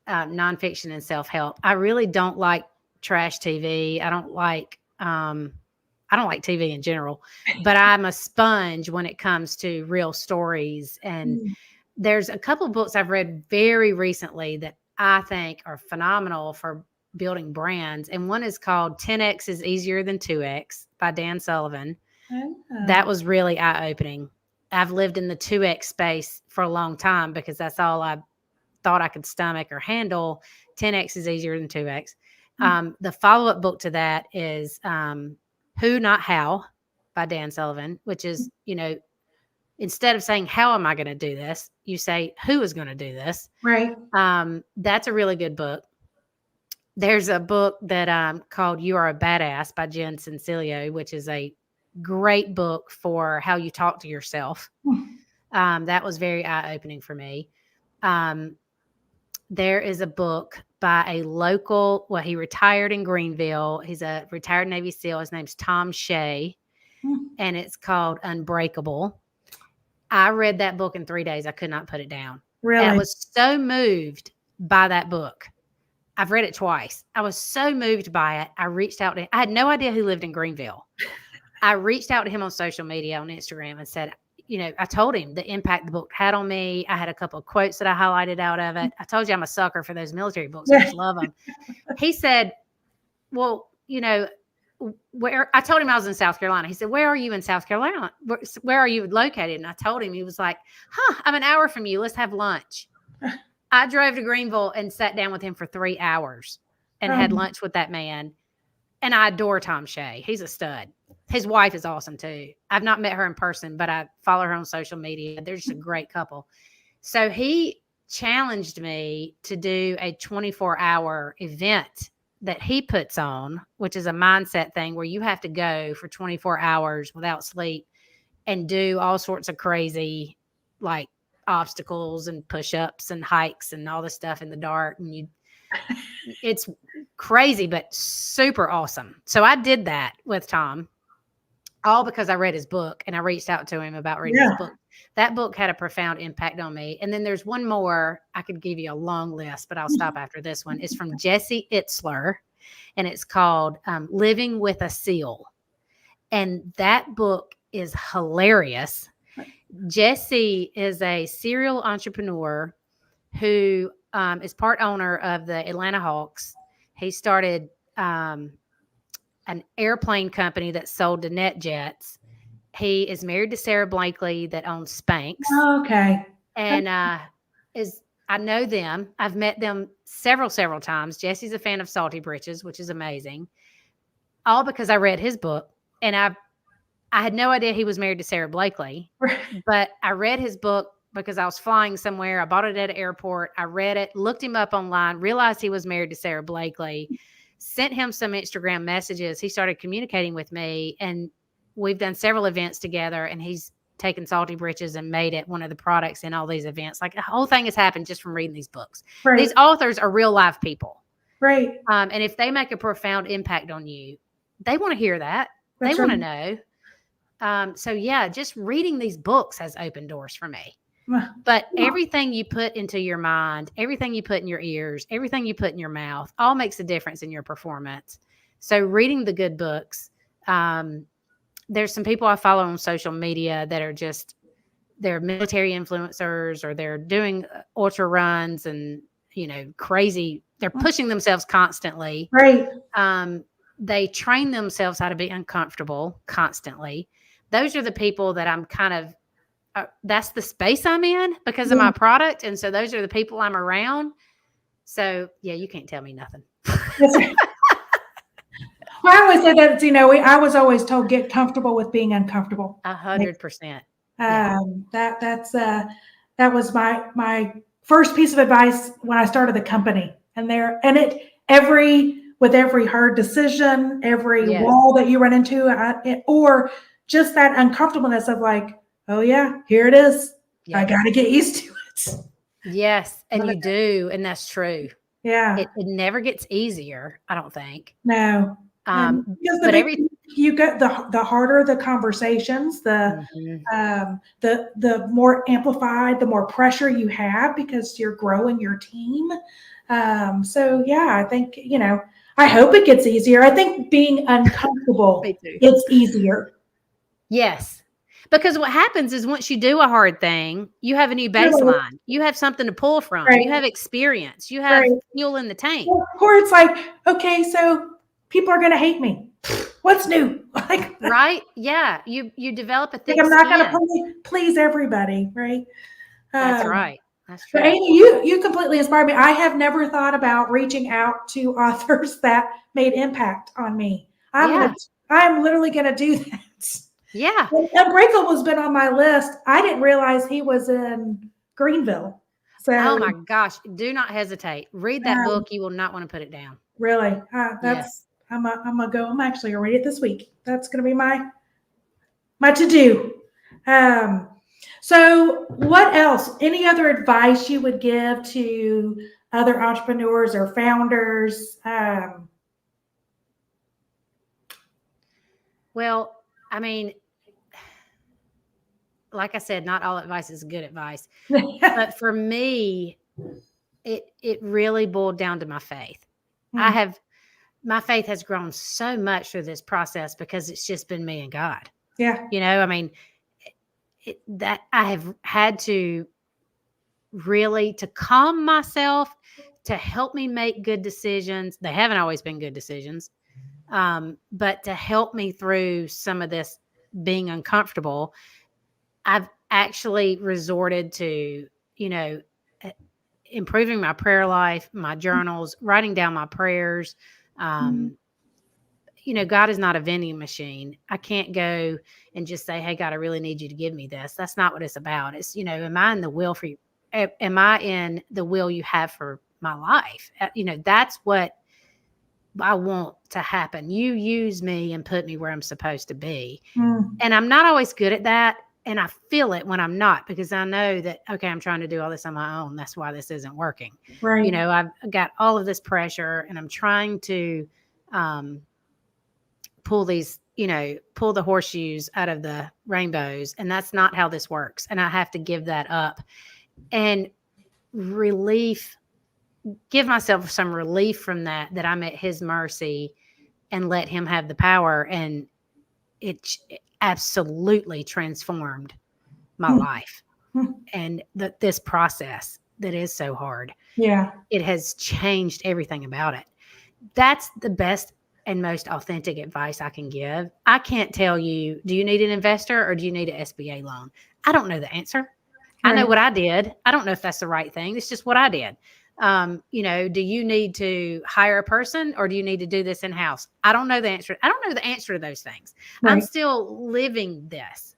nonfiction and self-help. I really don't like trash TV. I don't like TV in general, but I'm a sponge when it comes to real stories. And there's a couple of books I've read very recently that I think are phenomenal for building brands. And one is called 10X is Easier Than 2X by Dan Sullivan. That was really eye-opening. I've lived in the 2X space for a long time because that's all I thought I could stomach or handle. 10X is Easier Than 2X. The follow-up book to that is Who Not How by Dan Sullivan, which is, instead of saying, how am I going to do this? You say, who is going to do this? Right. That's a really good book. There's a book that called You Are a Badass by Jen Sincilio, which is a great book for how you talk to yourself. That was very eye-opening for me. There is a book by a local, he retired in Greenville. He's a retired Navy SEAL. His name's Tom Shea, and it's called Unbreakable. I read that book in 3 days. I could not put it down. Really? And I was so moved by that book. I've read it twice. I was so moved by it. I reached out to him. I had no idea he lived in Greenville. I reached out to him on social media, on Instagram, and said, I told him the impact the book had on me. I had a couple of quotes that I highlighted out of it. I told you I'm a sucker for those military books. I just love them. He said, well, where I told him I was in South Carolina. He said, where are you in South Carolina? Where are you located? And I told him, he was like, I'm an hour from you. Let's have lunch. I drove to Greenville and sat down with him for 3 hours and had lunch with that man. And I adore Tom Shea. He's a stud. His wife is awesome too. I've not met her in person, but I follow her on social media. They're just a great couple. So he challenged me to do a 24-hour event that he puts on, which is a mindset thing where you have to go for 24 hours without sleep and do all sorts of crazy, like obstacles and push-ups and hikes and all this stuff in the dark. And it's crazy, but super awesome. So I did that with Tom, all because I read his book and I reached out to him about reading his book. That book had a profound impact on me. And then there's one more. I could give you a long list, but I'll stop after this one. It's from Jesse Itzler, and it's called Living with a SEAL. And that book is hilarious. Jesse is a serial entrepreneur who is part owner of the Atlanta Hawks. He started an airplane company that sold to NetJets. He is married to Sarah Blakely that owns Spanx. Okay. And I know them. I've met them several times. Jesse's a fan of Salty Britches, which is amazing. All because I read his book, and I had no idea he was married to Sarah Blakely, but I read his book because I was flying somewhere. I bought it at an airport. I read it, looked him up online, realized he was married to Sarah Blakely, sent him some Instagram messages. He started communicating with me, and we've done several events together, and he's taken Salty Britches and made it one of the products in all these events. Like, the whole thing has happened just from reading these books. Right. These authors are real live people. Right. And if they make a profound impact on you, they want to hear that. They want to know. So yeah, just reading these books has opened doors for me. But everything you put into your mind, everything you put in your ears, everything you put in your mouth, all makes a difference in your performance. So reading the good books, there's some people I follow on social media that are they're military influencers, or they're doing ultra runs and, crazy. They're pushing themselves constantly. Right. They train themselves how to be uncomfortable constantly. Those are the people that I'm kind of, that's the space I'm in because of my product. And so those are the people I'm around. So yeah, you can't tell me nothing. Well, I always say that, I was always told, get comfortable with being uncomfortable. 100%. That was my first piece of advice when I started the company. With every hard decision, every wall that you run into, or just that uncomfortableness of like, oh yeah, here it is. Yes. I got to get used to it. Yes. And you do. And that's true. Yeah. It never gets easier, I don't think. No. Because you get the harder the conversations, the more amplified, the more pressure you have because you're growing your team. So yeah, I think, I hope it gets easier. I think being uncomfortable, it's easier. Yes. Because what happens is once you do a hard thing, you have a new baseline. You have something to pull from. Right. You have experience. You have fuel in the tank. Or it's like, okay, so people are going to hate me. What's new? Right? Yeah. You develop a thick I'm not going to please everybody, right? That's right. That's true. But Amy, you completely inspired me. I have never thought about reaching out to authors that made impact on me. I'm literally going to do that. Yeah. Unbreakable has been on my list. I didn't realize he was in Greenville. So, oh my gosh, do not hesitate. Read that book. You will not want to put it down. Really? I'm actually going to read it this week. That's going to be my to-do. So what else? Any other advice you would give to other entrepreneurs or founders? Well, I mean, like I said, not all advice is good advice. But for me, it really boiled down to my faith. My faith has grown so much through this process because it's just been me and God. Yeah. I mean, that I have had to really to calm myself, to help me make good decisions. They haven't always been good decisions, but to help me through some of this being uncomfortable, I've actually resorted to, improving my prayer life, my journals, writing down my prayers. God is not a vending machine. I can't go and just say, hey, God, I really need you to give me this. That's not what it's about. It's, am I in the will for you? Am I in the will you have for my life? That's what I want to happen. You use me and put me where I'm supposed to be. And I'm not always good at that. And I feel it when I'm not, because I know that, okay, I'm trying to do all this on my own. That's why this isn't working. Right. I've got all of this pressure and I'm trying to, pull the horseshoes out of the rainbows. And that's not how this works. And I have to give that up and give myself some relief from that I'm at his mercy and let him have the power. And it absolutely transformed my Hmm. life. And this process that is so hard, Yeah. it has changed everything about it. That's the best and most authentic advice I can give. I can't tell you, do you need an investor or do you need an SBA loan? I don't know the answer. I know Right. what I did. I don't know if that's the right thing. It's just what I did. Do you need to hire a person or do you need to do this in-house? I don't know the answer. I don't know the answer to those things. I'm Right. still living this.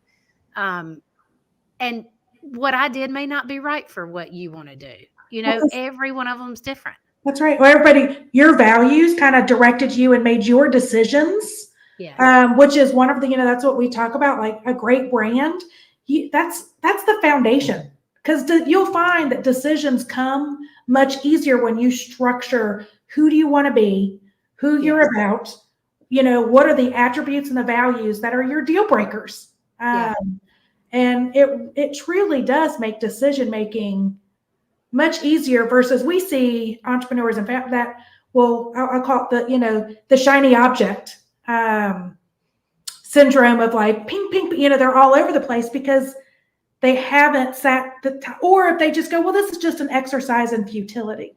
And what I did may not be right for what you want to do. Well, Every one of them's different. that's right. Well, everybody, your values kind of directed you and made your decisions, Yes. which is one of the, that's what we talk about, like a great brand. That's the foundation, because you'll find that decisions come much easier when you structure who do you want to be, who you're Yes. about, what are the attributes and the values that are your deal breakers. Yeah. And it truly does make decision making much easier versus we see entrepreneurs and that, well, I'll call it the shiny object syndrome of like ping, ping, they're all over the place because they haven't sat or if they just go, well, this is just an exercise in futility.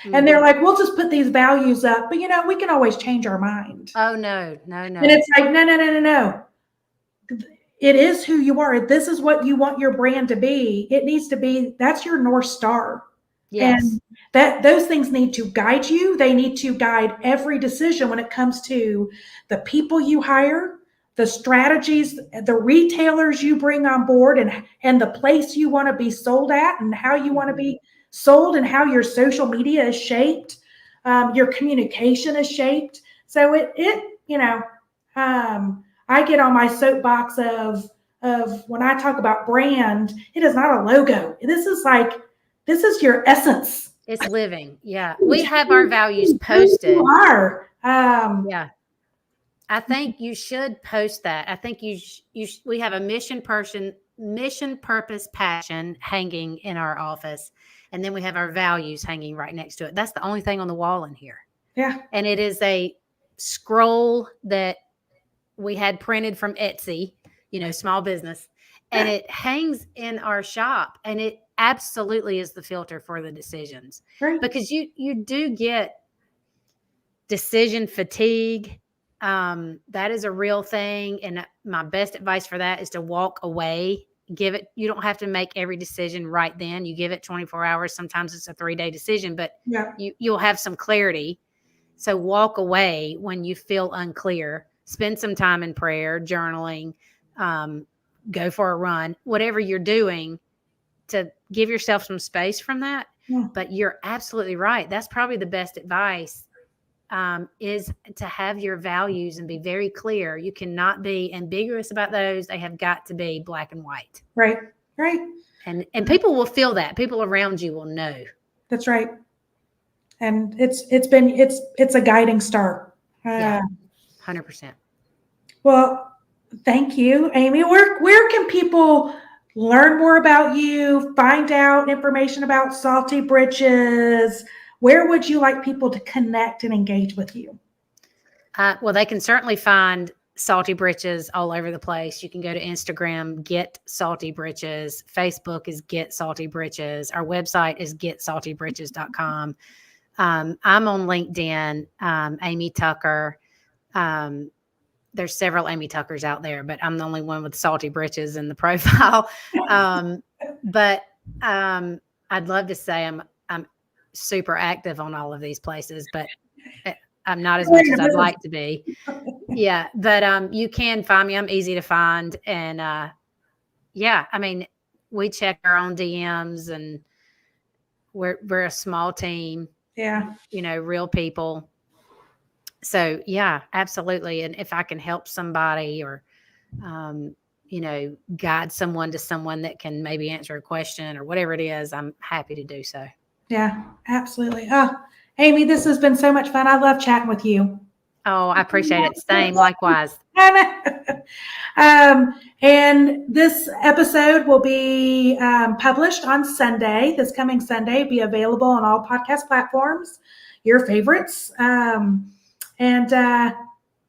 And they're like, we'll just put these values up, but we can always change our mind. Oh, no. And it's like, no. It is who you are. This is what you want your brand to be. It needs to be, that's your North Star. Yes. And those things need to guide you. They need to guide every decision when it comes to the people you hire, the strategies, the retailers you bring on board, and the place you want to be sold at, and how you want to be sold, and how your social media is shaped, your communication is shaped. So I get on my soapbox of when I talk about brand, it is not a logo. This is your essence. It's living. Yeah. We have our values posted. You are. Yeah. I think you should post that. I think we have a mission, purpose, passion hanging in our office. And then we have our values hanging right next to it. That's the only thing on the wall in here. Yeah. And it is a scroll that we had printed from Etsy, small business, and it hangs in our shop, and it absolutely is the filter for the decisions. Right. Because you do get decision fatigue. That is a real thing. And my best advice for that is to walk away. You don't have to make every decision right then. You give it 24 hours. Sometimes it's a 3-day decision, but you'll have some clarity. So walk away when you feel unclear. Spend some time in prayer, journaling, go for a run, whatever you're doing to give yourself some space from that. Yeah. But you're absolutely right. That's probably the best advice, is to have your values and be very clear. You cannot be ambiguous about those. They have got to be black and white. Right. Right. And people will feel that. People around you will know. That's right. And it's a guiding star. Yeah. 100%. Well, thank you, Amy. Where can people learn more about you, find out information about Salty Britches? Where would you like people to connect and engage with you? Well, they can certainly find Salty Britches all over the place. You can go to Instagram, Get Salty Britches. Facebook is Get Salty Britches. Our website is getsaltybritches.com. I'm on LinkedIn, Amy Tucker. There's several Amy Tuckers out there, but I'm the only one with Salty Britches in the profile. But I'd love to say I'm super active on all of these places, but I'm not as much as I'd like to be. Yeah, but you can find me. I'm easy to find, and we check our own DMs, and we're a small team. Yeah. Real people. So yeah, absolutely. And if I can help somebody or, guide someone to someone that can maybe answer a question or whatever it is, I'm happy to do so. Yeah, absolutely. Oh, Amy, this has been so much fun. I love chatting with you. Oh, I appreciate it. Same, likewise. And this episode will be published on Sunday. This coming Sunday, be available on all podcast platforms, your favorites.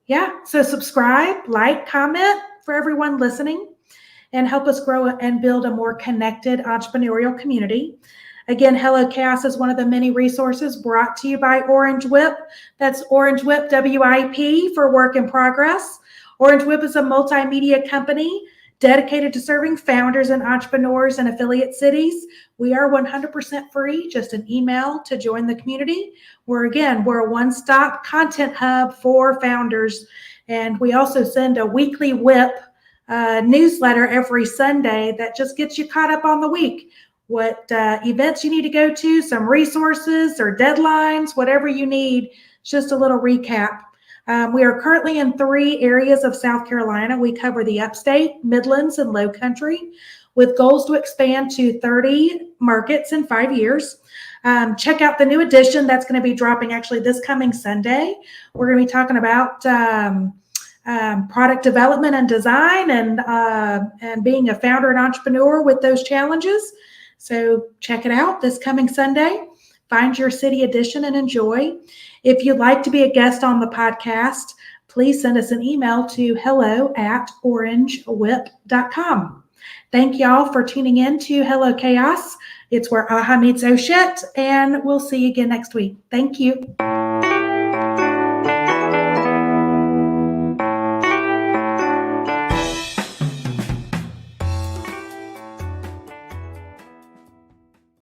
Yeah. So subscribe, like, comment for everyone listening, and help us grow and build a more connected entrepreneurial community. Again, Hello Chaos is one of the many resources brought to you by Orange WIP. That's Orange WIP, WIP, for work in progress. Orange WIP is a multimedia company dedicated to serving founders and entrepreneurs in affiliate cities. We are 100% free, just an email to join the community. We're a one-stop content hub for founders. And we also send a weekly WIP newsletter every Sunday that just gets you caught up on the week. What events you need to go to, some resources or deadlines, whatever you need. It's just a little recap. We are currently in 3 areas of South Carolina. We cover the upstate, Midlands, and Low Country, with goals to expand to 30 markets in 5 years. Check out the new edition that's going to be dropping actually this coming Sunday. We're going to be talking about product development and design, and being a founder and entrepreneur with those challenges. So check it out this coming Sunday. Find your city edition and enjoy. If you'd like to be a guest on the podcast, please send us an email to hello@orangewip.com. Thank y'all for tuning in to Hello Chaos. It's where AHA meets oh shit, and we'll see you again next week. Thank you.